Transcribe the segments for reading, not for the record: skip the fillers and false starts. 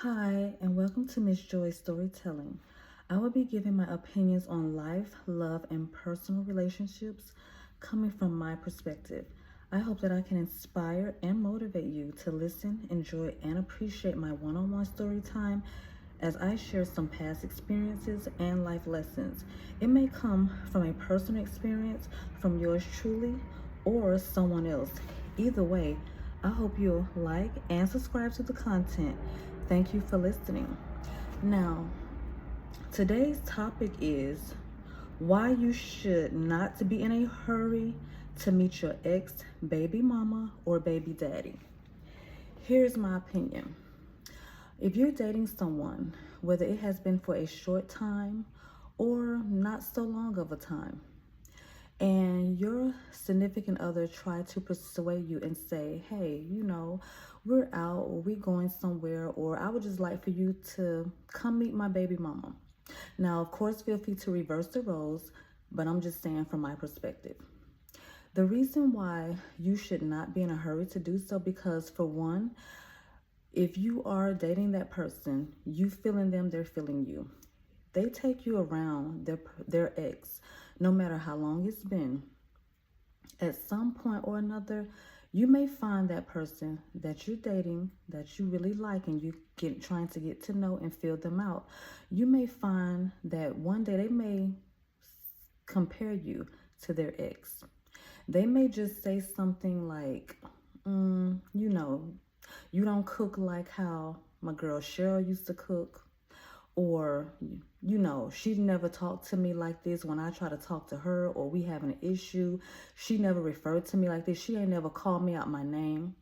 Hi, and welcome to Miss Joy's Storytelling. I will be giving my opinions on life, love, and personal relationships coming from my perspective. I hope that I can inspire and motivate you to listen, enjoy, and appreciate my one on one story time as I share some past experiences and life lessons. It may come from a personal experience from yours truly or someone else. Either way, I hope you'll like and subscribe to the content. Thank you for listening. Now, today's topic is why you should not be in a hurry to meet your ex baby mama or baby daddy. Here's my opinion. If you're dating someone, whether it has been for a short time or not so long of a time, and your significant other try to persuade you and say, hey, we're out or we're going somewhere, or I would just like for you to come meet my baby mama. Now, of course, feel free to reverse the roles, but I'm just saying from my perspective. The reason why you should not be in a hurry to do so, because for one, if you are dating that person, you feeling them, they're feeling you. They take you around their ex, no matter how long it's been. At some point or another, you may find that person that you're dating, that you really like, and trying to get to know and feel them out. You may find that one day they may compare you to their ex. They may just say something like, you don't cook like how my girl Cheryl used to cook. Or, she never talked to me like this when I try to talk to her, or we having an issue. She never referred to me like this. She ain't never called me out my name.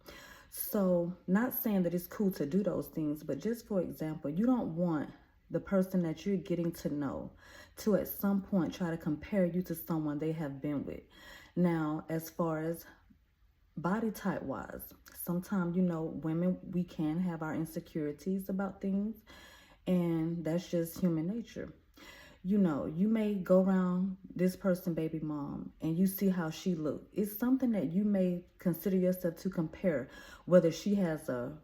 So, not saying that it's cool to do those things, but just for example, you don't want the person that you're getting to know to at some point try to compare you to someone they have been with. Now, as far as body type wise, sometimes, women, we can have our insecurities about things, and that's just human nature. You may go around this person baby mom and you see how she look. It's something that you may consider yourself to compare, whether she has a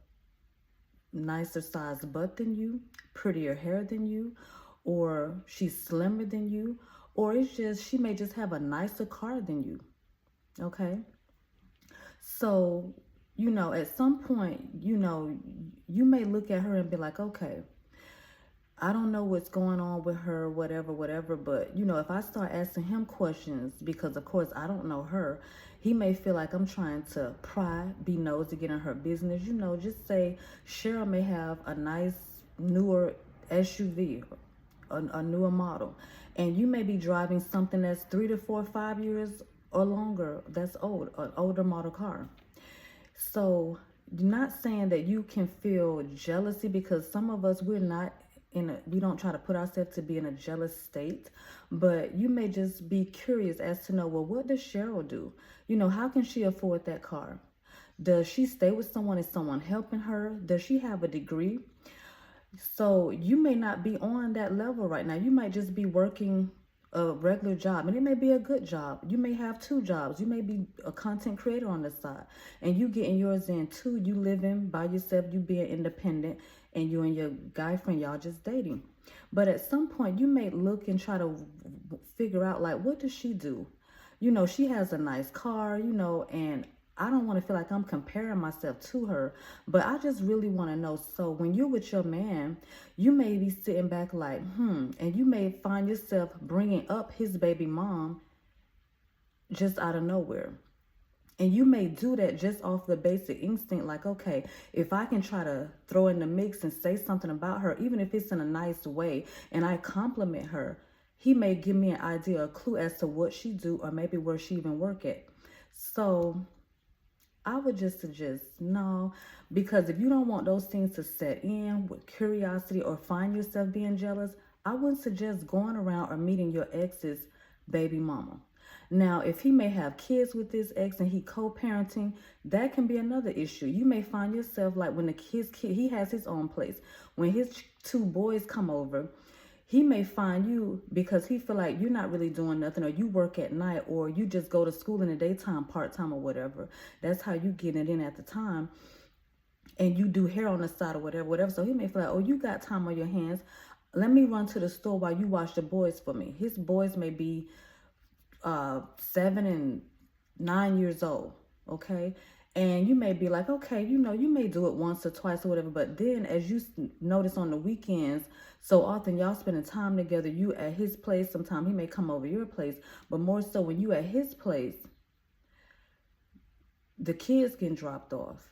nicer size butt than you, prettier hair than you, or she's slimmer than you, or it's just she may just have a nicer car than you. Okay? So, at some point, you may look at her and be like, okay, I don't know what's going on with her, whatever. But, if I start asking him questions, because of course I don't know her, he may feel like I'm trying to pry, be nosy, get in her business. Just say Cheryl may have a nice newer SUV, a newer model, and you may be driving something that's 3 to 4, 5 years or longer. That's old, an older model car. So, not saying that you can feel jealousy, because some of us, we don't try to put ourselves to be in a jealous state, but you may just be curious as to know, well, what does Cheryl do? How can she afford that car? Does she stay with someone? Is someone helping her? Does she have a degree? So you may not be on that level right now. You might just be working a regular job, and it may be a good job. You may have two jobs. You may be a content creator on the side, and you getting yours in too. You living by yourself, you being independent, and you and your guy friend, y'all just dating. But at some point, you may look and try to figure out, like, what does she do? She has a nice car, and I don't want to feel like I'm comparing myself to her, but I just really want to know. So when you're with your man, you may be sitting back like, and you may find yourself bringing up his baby mom just out of nowhere. And you may do that just off the basic instinct, like, okay, if I can try to throw in the mix and say something about her, even if it's in a nice way, and I compliment her, he may give me an idea, a clue as to what she do, or maybe where she even work at. So I would just suggest no, because if you don't want those things to set in with curiosity or find yourself being jealous, I wouldn't suggest going around or meeting your ex's baby mama. Now, if he may have kids with his ex and he co-parenting, that can be another issue. You may find yourself like when he has his own place. When his two boys come over, he may find you because he feel like you're not really doing nothing, or you work at night, or you just go to school in the daytime, part-time or whatever. That's how you get it in at the time. and you do hair on the side or whatever. So he may feel like, oh, you got time on your hands. Let me run to the store while you watch the boys for me. His boys may be 7 and 9 years old, okay? And you may be like, okay, you know, you may do it once or twice or whatever, but then as you notice on the weekends, so often y'all spending time together, you at his place, sometimes he may come over your place, but more so when you at his place, the kids getting dropped off.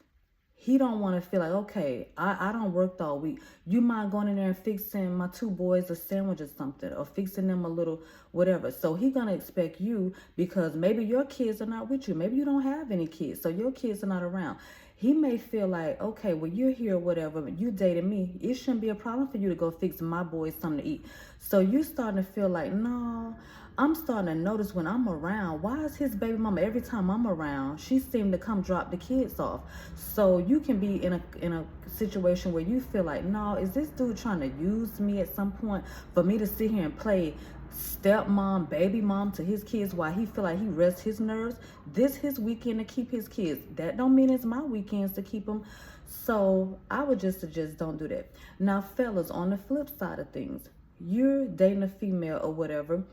He don't want to feel like, okay, I don't worked all week. You mind going in there and fixing my two boys a sandwich or something, or fixing them a little whatever. So he gonna expect you, because maybe your kids are not with you. Maybe you don't have any kids, so your kids are not around. He may feel like, okay, well, you're here, whatever, but you dated me. It shouldn't be a problem for you to go fix my boys something to eat. So you starting to feel like, no, I'm starting to notice when I'm around, why is his baby mama, every time I'm around, she seemed to come drop the kids off. So you can be in a situation where you feel like, no, is this dude trying to use me at some point for me to sit here and play stepmom, baby mom to his kids while he feel like he rests his nerves? This his weekend to keep his kids. That don't mean it's my weekends to keep them. So I would just suggest don't do that. Now, fellas, on the flip side of things, you're dating a female or whatever,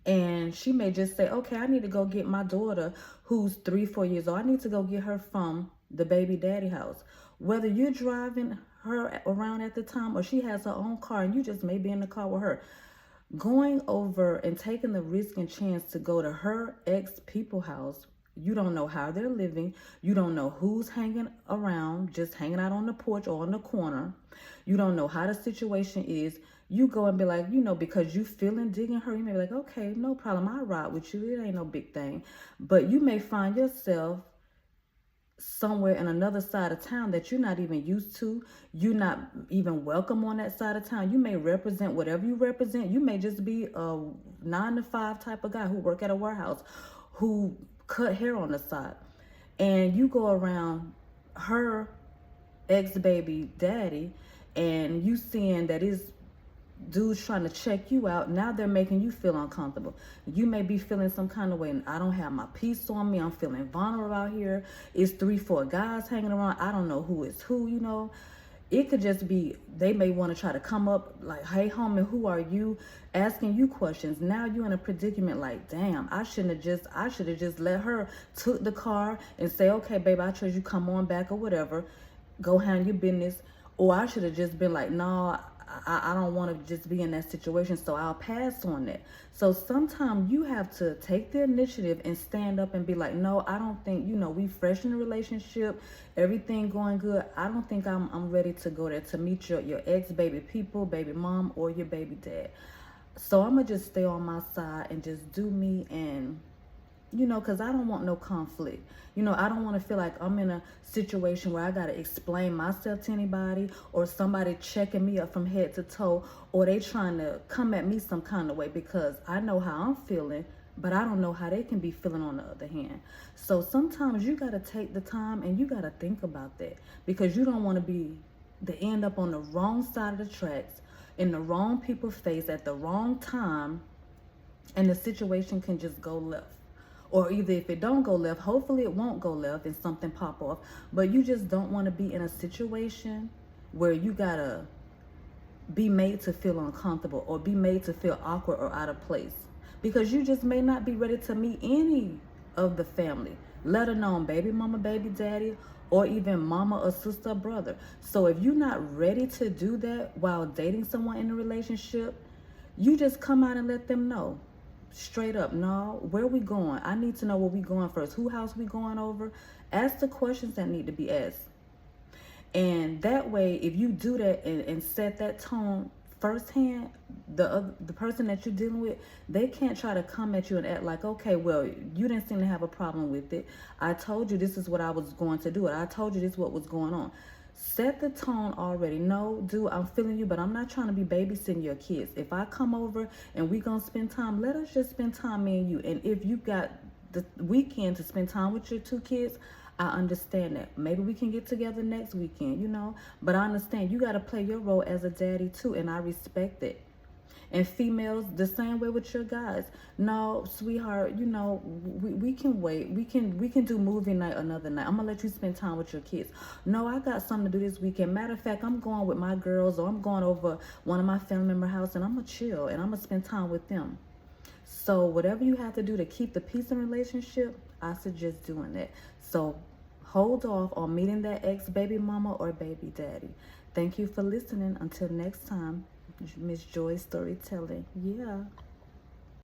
and she may just say, okay, I need to go get my daughter who's 3-4 years old. I need to go get her from the baby daddy house. Whether you're driving her around at the time or she has her own car and you just may be in the car with her, going over and taking the risk and chance to go to her ex-people house, you don't know how they're living. You don't know who's hanging around, just hanging out on the porch or on the corner. You don't know how the situation is. You go and be like, you know, because you feeling digging her, you may be like, okay, no problem, I'll ride with you. It ain't no big thing. But you may find yourself somewhere in another side of town that you're not even used to. You're not even welcome on that side of town. You may represent whatever you represent. You may just be a 9-to-5 type of guy who work at a warehouse, who cut hair on the side. And you go around her ex-baby daddy and you seeing that his dudes trying to check you out. Now they're making you feel uncomfortable. You may be feeling some kind of way, and I don't have my peace on me. I'm feeling vulnerable out here. It's 3-4 guys hanging around. I don't know who is who, you know. It could just be they may want to try to come up like, hey homie, who are you? Asking you questions. Now you're in a predicament like, damn, I should have just let her took the car and say, okay, babe, I trust you, come on back or whatever. Go handle your business. Or I should have just been like, no, I don't want to just be in that situation, so I'll pass on that. So sometimes you have to take the initiative and stand up and be like, no, I don't think, you know, we fresh in the relationship, everything going good. I don't think I'm ready to go there to meet your ex-baby people, baby mom, or your baby dad. So I'm going to just stay on my side and just do me, and you know, because I don't want no conflict. You know, I don't want to feel like I'm in a situation where I got to explain myself to anybody, or somebody checking me up from head to toe, or they trying to come at me some kind of way, because I know how I'm feeling, but I don't know how they can be feeling on the other hand. So sometimes you got to take the time and you got to think about that, because you don't want to end up on the wrong side of the tracks, in the wrong people's face at the wrong time, and the situation can just go left. Or either if it don't go left, hopefully it won't go left and something pop off. But you just don't want to be in a situation where you gotta be made to feel uncomfortable or be made to feel awkward or out of place. Because you just may not be ready to meet any of the family, let alone baby mama, baby daddy, or even mama or sister or brother. So if you're not ready to do that while dating someone in a relationship, you just come out and let them know. Straight up, no, where we going? I need to know where we going first. Who house we going over? Ask the questions that need to be asked. And that way, if you do that and set that tone firsthand, the person that you're dealing with, they can't try to come at you and act like, okay, well, you didn't seem to have a problem with it. I told you this is what I was going to do. I told you this is what was going on. Set the tone already. No, dude, I'm feeling you, but I'm not trying to be babysitting your kids. If I come over and we gonna spend time, let us just spend time, me and you. And if you got the weekend to spend time with your two kids, I understand that. Maybe we can get together next weekend, you know. But I understand you got to play your role as a daddy too, and I respect it. And females, the same way with your guys. No, sweetheart, you know, we can wait. We can do movie night another night. I'm gonna let you spend time with your kids. No, I got something to do this weekend. Matter of fact, I'm going with my girls, or I'm going over one of my family member house, and I'm gonna chill and I'm gonna spend time with them. So whatever you have to do to keep the peace in relationship, I suggest doing that. So hold off on meeting that ex baby mama or baby daddy. Thank you for listening. Until next time, Miss Joy Storytelling. Yeah.